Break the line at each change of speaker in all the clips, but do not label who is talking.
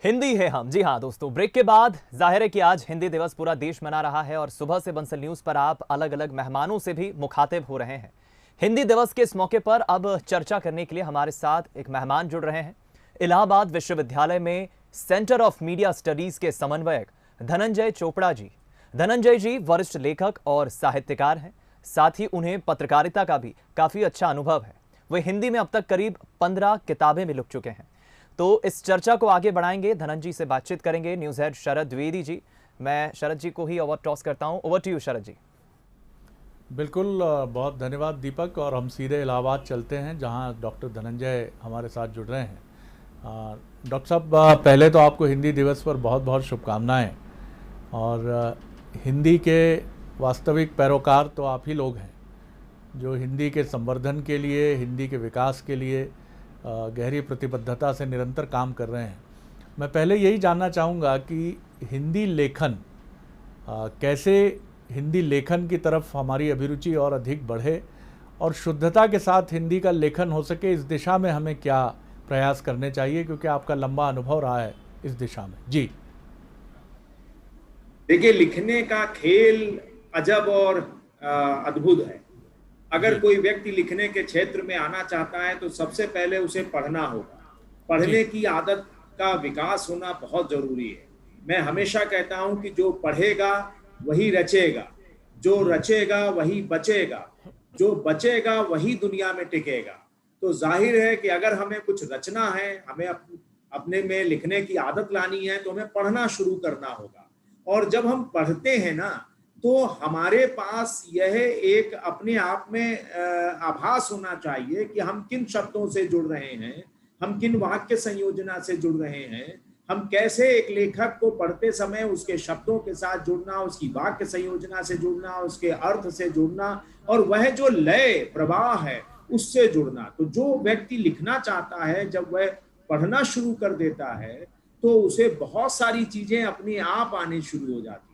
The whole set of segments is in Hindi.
हिंदी है हम। जी हाँ दोस्तों, ब्रेक के बाद जाहिर है कि आज हिंदी दिवस पूरा देश मना रहा है और सुबह से बंसल न्यूज पर आप अलग अलग मेहमानों से भी मुखातिब हो रहे हैं। हिंदी दिवस के इस मौके पर अब चर्चा करने के लिए हमारे साथ एक मेहमान जुड़ रहे हैं। इलाहाबाद विश्वविद्यालय में सेंटर ऑफ मीडिया स्टडीज के समन्वयक धनंजय चोपड़ा जी। धनंजय जी वरिष्ठ लेखक और साहित्यकार हैं, साथ ही उन्हें पत्रकारिता का भी काफी अच्छा अनुभव है। वे हिंदी में अब तक करीब 15 किताबें भी लिख चुके हैं। तो इस चर्चा को आगे बढ़ाएंगे, धनंजय से बातचीत करेंगे न्यूज हेड शरद द्विवेदी जी। मैं शरद जी को ही ओवर टॉस करता हूं। ओवर टू यू शरद जी।
बिल्कुल, बहुत धन्यवाद दीपक। और हम सीधे इलाहाबाद चलते हैं जहां डॉक्टर धनंजय हमारे साथ जुड़ रहे हैं। डॉक्टर साहब, पहले तो आपको हिंदी दिवस पर बहुत बहुत शुभकामनाएं। और हिंदी के वास्तविक पैरोकार तो आप ही लोग हैं, जो हिंदी के संवर्धन के लिए, हिंदी के विकास के लिए गहरी प्रतिबद्धता से निरंतर काम कर रहे हैं। मैं पहले यही जानना चाहूँगा कि हिंदी लेखन कैसे, हिंदी लेखन की तरफ हमारी अभिरुचि और अधिक बढ़े और शुद्धता के साथ हिंदी का लेखन हो सके, इस दिशा में हमें क्या प्रयास करने चाहिए, क्योंकि आपका लंबा अनुभव रहा है इस दिशा में। जी
देखिए, लिखने का खेल अजब और अद्भुत है। अगर कोई व्यक्ति लिखने के क्षेत्र में आना चाहता है तो सबसे पहले उसे पढ़ना होगा। पढ़ने की आदत का विकास होना बहुत जरूरी है। मैं हमेशा कहता हूं कि जो पढ़ेगा वही रचेगा, जो रचेगा वही बचेगा, जो बचेगा वही दुनिया में टिकेगा। तो जाहिर है कि अगर हमें कुछ रचना है, हमें अपने में लिखने की आदत लानी है, तो हमें पढ़ना शुरू करना होगा। और जब हम पढ़ते हैं ना, तो हमारे पास यह एक अपने आप में आभास होना चाहिए कि हम किन शब्दों से जुड़ रहे हैं, हम किन वाक्य संयोजना से जुड़ रहे हैं, हम कैसे एक लेखक को पढ़ते समय उसके शब्दों के साथ जुड़ना, उसकी वाक्य संयोजना से जुड़ना, उसके अर्थ से जुड़ना, और वह जो लय प्रवाह है उससे जुड़ना। तो जो व्यक्ति लिखना चाहता है, जब वह पढ़ना शुरू कर देता है तो उसे बहुत सारी चीजें अपने आप आने शुरू हो जाती हैं।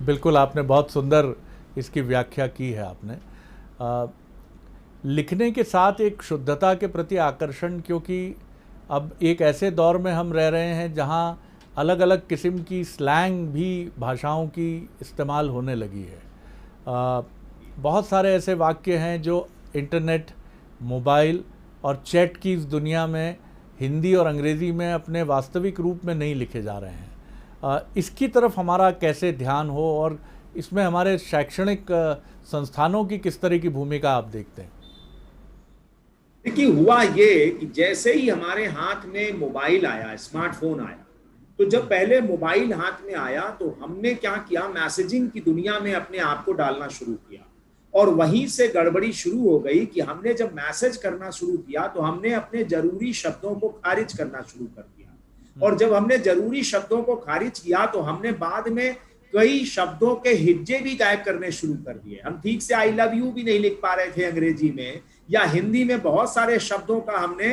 बिल्कुल, आपने बहुत सुंदर इसकी व्याख्या की है आपने। लिखने के साथ एक शुद्धता के प्रति आकर्षण, क्योंकि अब एक ऐसे दौर में हम रह रहे हैं जहां अलग अलग किस्म की स्लैंग भी भाषाओं की इस्तेमाल होने लगी है। बहुत सारे ऐसे वाक्य हैं जो इंटरनेट, मोबाइल और चैट की इस दुनिया में हिंदी और अंग्रेज़ी में अपने वास्तविक रूप में नहीं लिखे जा रहे हैं। इसकी तरफ हमारा कैसे ध्यान हो, और इसमें हमारे शैक्षणिक संस्थानों की किस तरह की भूमिका आप देखते हैं?
देखिए, हुआ ये कि जैसे ही हमारे हाथ में मोबाइल आया, स्मार्टफोन आया, तो जब पहले मोबाइल हाथ में आया तो हमने क्या किया, मैसेजिंग की दुनिया में अपने आप को डालना शुरू किया। और वहीं से गड़बड़ी शुरू हो गई कि हमने जब मैसेज करना शुरू किया तो हमने अपने जरूरी शब्दों को खारिज करना शुरू कर दिया। और जब हमने जरूरी शब्दों को खारिज किया तो हमने बाद में कई शब्दों के हिज्जे भी गायब करने शुरू कर दिए। हम ठीक से आई लव यू भी नहीं लिख पा रहे थे अंग्रेजी में, या हिंदी में बहुत सारे शब्दों का हमने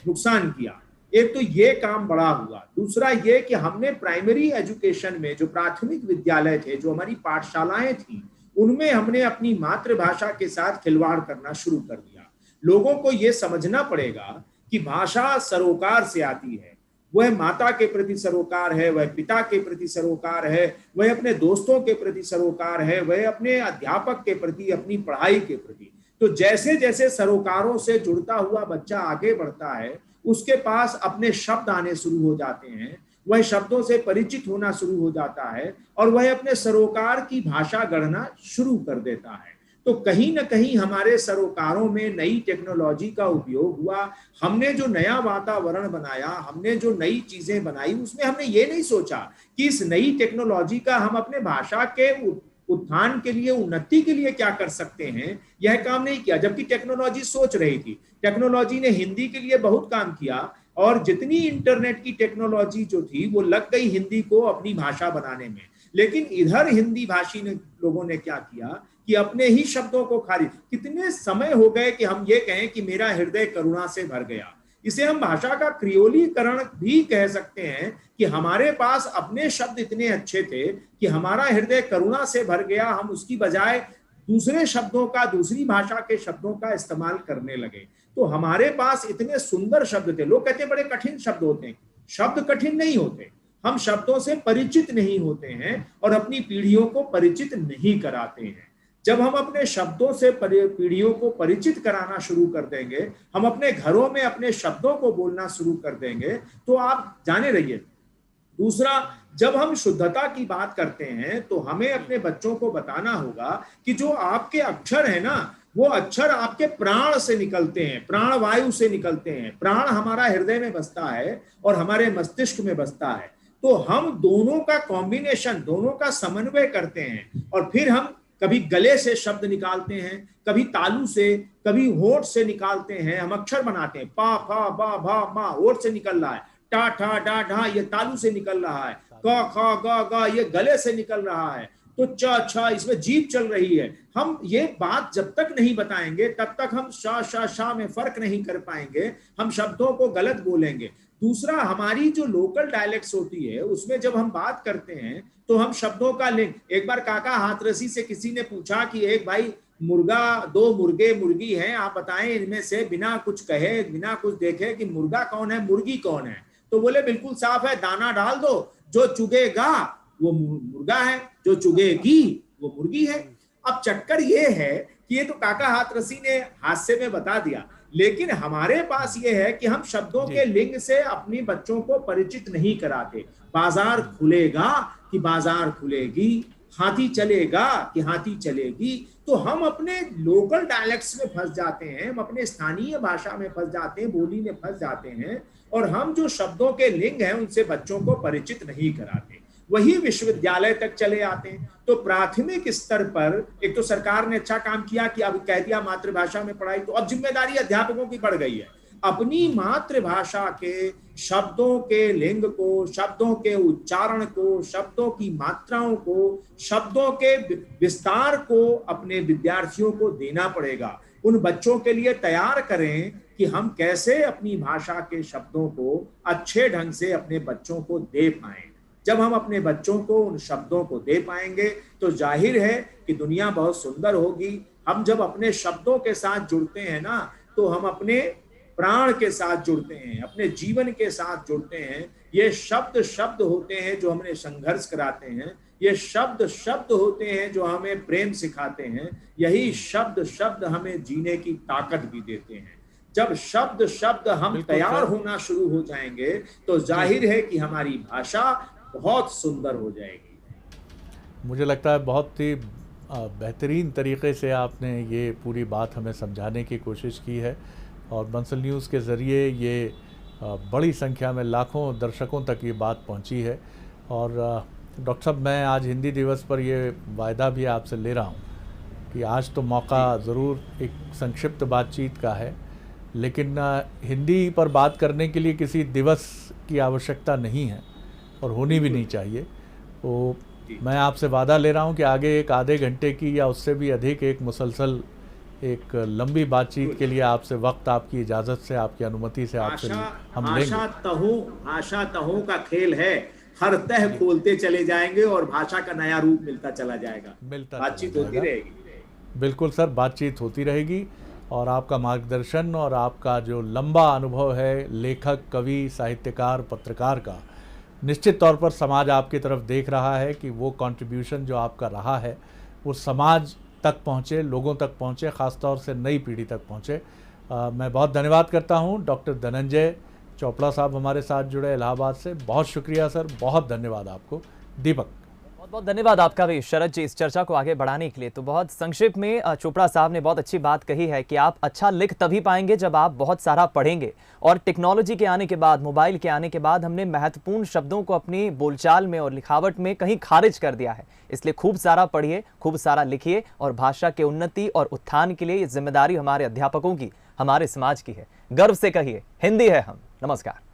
नुकसान किया। एक तो ये काम बड़ा हुआ। दूसरा ये कि हमने प्राइमरी एजुकेशन में, जो प्राथमिक विद्यालय थे, जो हमारी पाठशालाएं थी, उनमें हमने अपनी मातृभाषा के साथ खिलवाड़ करना शुरू कर दिया। लोगों को यह समझना पड़ेगा कि भाषा सरोकार से आती है। वह माता के प्रति सरोकार है, वह पिता के प्रति सरोकार है, वह अपने दोस्तों के प्रति सरोकार है, वह अपने अध्यापक के प्रति, अपनी पढ़ाई के प्रति। तो जैसे जैसे सरोकारों से जुड़ता हुआ बच्चा आगे बढ़ता है, उसके पास अपने शब्द आने शुरू हो जाते हैं, वह शब्दों से परिचित होना शुरू हो जाता है और वह अपने सरोकार की भाषा गढ़ना शुरू कर देता है। तो कहीं ना कहीं हमारे सरोकारों में नई टेक्नोलॉजी का उपयोग हुआ। हमने जो नया वातावरण बनाया, हमने जो नई चीजें बनाई, उसमें हमने ये नहीं सोचा कि इस नई टेक्नोलॉजी का हम अपने भाषा के उत्थान के लिए, उन्नति के लिए क्या कर सकते हैं। यह काम नहीं किया, जबकि टेक्नोलॉजी सोच रही थी। टेक्नोलॉजी ने हिंदी के लिए बहुत काम किया, और जितनी इंटरनेट की टेक्नोलॉजी जो थी वो लग गई हिंदी को अपनी भाषा बनाने में। लेकिन इधर हिंदी भाषी ने, लोगों ने क्या किया कि अपने ही शब्दों को खारिज। कितने समय हो गए कि हम ये कहें कि मेरा हृदय करुणा से भर गया। इसे हम भाषा का क्रियोलीकरण भी कह सकते हैं कि हमारे पास अपने शब्द इतने अच्छे थे कि हमारा हृदय करुणा से भर गया। हम उसकी बजाय दूसरे शब्दों का, दूसरी भाषा के शब्दों का इस्तेमाल करने लगे। तो हमारे पास इतने सुंदर शब्द थे। लोग कहते हैं बड़े कठिन शब्द होते हैं, शब्द कठिन नहीं होते, हम शब्दों से परिचित नहीं होते हैं और अपनी पीढ़ियों को परिचित नहीं कराते हैं। जब हम अपने शब्दों से पीढ़ियों को परिचित कराना शुरू कर देंगे, हम अपने घरों में अपने शब्दों को बोलना शुरू कर देंगे, तो आप जाने रहिए। दूसरा, जब हम शुद्धता की बात करते हैं तो हमें अपने बच्चों को बताना होगा कि जो आपके अक्षर है ना, वो अक्षर आपके प्राण से निकलते हैं, प्राण वायु से निकलते हैं। प्राण हमारा हृदय में बसता है और हमारे मस्तिष्क में बसता है। तो हम दोनों का कॉम्बिनेशन, दोनों का समन्वय करते हैं और फिर हम कभी गले से शब्द निकालते हैं, कभी तालू से, कभी होठ से निकालते हैं, हम अक्षर बनाते हैं। पा फा बा भा मा होठ से निकल रहा है, टा ठा डा ढा ये तालू से निकल रहा है, क ख ग ग ये गले से निकल रहा है, तो च छ इसमें जीभ चल रही है। हम ये बात जब तक नहीं बताएंगे तब तक हम शा में फर्क नहीं कर पाएंगे, हम शब्दों को गलत बोलेंगे। दूसरा, हमारी जो लोकल डायलेक्ट्स होती है उसमें जब हम बात करते हैं तो हम शब्दों का लिंक, एक बार काका हाथरसी से किसी ने पूछा कि एक भाई मुर्गा, दो मुर्गे मुर्गी हैं, आप बताएं इनमें से बिना कुछ कहे बिना कुछ देखे कि मुर्गा कौन है मुर्गी कौन है? तो बोले बिल्कुल साफ है, दाना डाल दो, जो चुगेगा वो मुर्गा है, जो चुगेगी वो मुर्गी है। अब चक्कर ये है कि ये तो काका हाथरसी ने हास्य में बता दिया, लेकिन हमारे पास ये है कि हम शब्दों के लिंग से अपनी बच्चों को परिचित नहीं कराते। बाजार खुलेगा कि बाजार खुलेगी, हाथी चलेगा कि हाथी चलेगी, तो हम अपने लोकल डायलेक्ट्स में फंस जाते हैं, हम अपने स्थानीय भाषा में फंस जाते हैं, बोली में फंस जाते हैं और हम जो शब्दों के लिंग हैं उनसे बच्चों को परिचित नहीं कराते। वही विश्वविद्यालय तक चले आते हैं। तो प्राथमिक स्तर पर एक तो सरकार ने अच्छा काम किया कि अब कह दिया मातृभाषा में पढ़ाई, तो अब जिम्मेदारी अध्यापकों की बढ़ गई है। अपनी मातृभाषा के शब्दों के लिंग को, शब्दों के उच्चारण को, शब्दों की मात्राओं को, शब्दों के विस्तार को अपने विद्यार्थियों को देना पड़ेगा। उन बच्चों के लिए तैयार करें कि हम कैसे अपनी भाषा के शब्दों को अच्छे ढंग से अपने बच्चों को दे पाएं। जब हम अपने बच्चों को उन शब्दों को दे पाएंगे तो जाहिर है कि दुनिया बहुत सुंदर होगी। हम जब अपने शब्दों के साथ जुड़ते हैं ना, तो हम अपने प्राण के साथ जुड़ते हैं, अपने जीवन के साथ जुड़ते हैं। ये शब्द होते हैं जो हमें संघर्ष कराते हैं, ये शब्द होते हैं जो हमें प्रेम सिखाते हैं, यही शब्द हमें जीने की ताकत भी देते हैं। जब शब्द हम तैयार होना शुरू हो जाएंगे तो जाहिर है कि हमारी भाषा बहुत सुंदर हो जाएगी।
मुझे लगता है बहुत ही बेहतरीन तरीके से आपने ये पूरी बात हमें समझाने की कोशिश की है और बंसल न्यूज़ के ज़रिए ये बड़ी संख्या में लाखों दर्शकों तक ये बात पहुंची है। और डॉक्टर साहब, मैं आज हिंदी दिवस पर ये वायदा भी आपसे ले रहा हूँ कि आज तो मौका ज़रूर एक संक्षिप्त बातचीत का है, लेकिन हिंदी पर बात करने के लिए किसी दिवस की आवश्यकता नहीं है और होनी भी नहीं चाहिए। तो मैं आपसे वादा ले रहा हूं कि आगे एक आधे घंटे की या उससे भी अधिक एक मुसलसल एक लंबी बातचीत के लिए आपसे वक्त, आपकी इजाज़त से, आपकी अनुमति से आपसे हम लेंगे।
भाषा तहों का खेल है, हर तह खोलते चले जाएंगे और भाषा का नया रूप मिलता चला जाएगा, बातचीत होती रहेगी।
बिल्कुल सर, बातचीत होती रहेगी और आपका मार्गदर्शन और आपका जो लंबा अनुभव है लेखक, कवि, साहित्यकार, पत्रकार का, निश्चित तौर पर समाज आपकी तरफ देख रहा है कि वो कंट्रीब्यूशन जो आपका रहा है वो समाज तक पहुँचे, लोगों तक पहुँचे, ख़ासतौर से नई पीढ़ी तक पहुँचे। मैं बहुत धन्यवाद करता हूँ डॉक्टर धनंजय चोपड़ा साहब हमारे साथ जुड़े इलाहाबाद से। बहुत शुक्रिया सर, बहुत धन्यवाद आपको। दीपक,
बहुत बहुत धन्यवाद आपका भी शरद जी इस चर्चा को आगे बढ़ाने के लिए। तो बहुत संक्षिप्त में चोपड़ा साहब ने बहुत अच्छी बात कही है कि आप अच्छा लिख तभी पाएंगे जब आप बहुत सारा पढ़ेंगे। और टेक्नोलॉजी के आने के बाद, मोबाइल के आने के बाद हमने महत्वपूर्ण शब्दों को अपनी बोलचाल में और लिखावट में कहीं खारिज कर दिया है। इसलिए खूब सारा पढ़िए, खूब सारा लिखिए और भाषा के उन्नति और उत्थान के लिए ये जिम्मेदारी हमारे अध्यापकों की, हमारे समाज की है। गर्व से कहिए, हिंदी है हम। नमस्कार।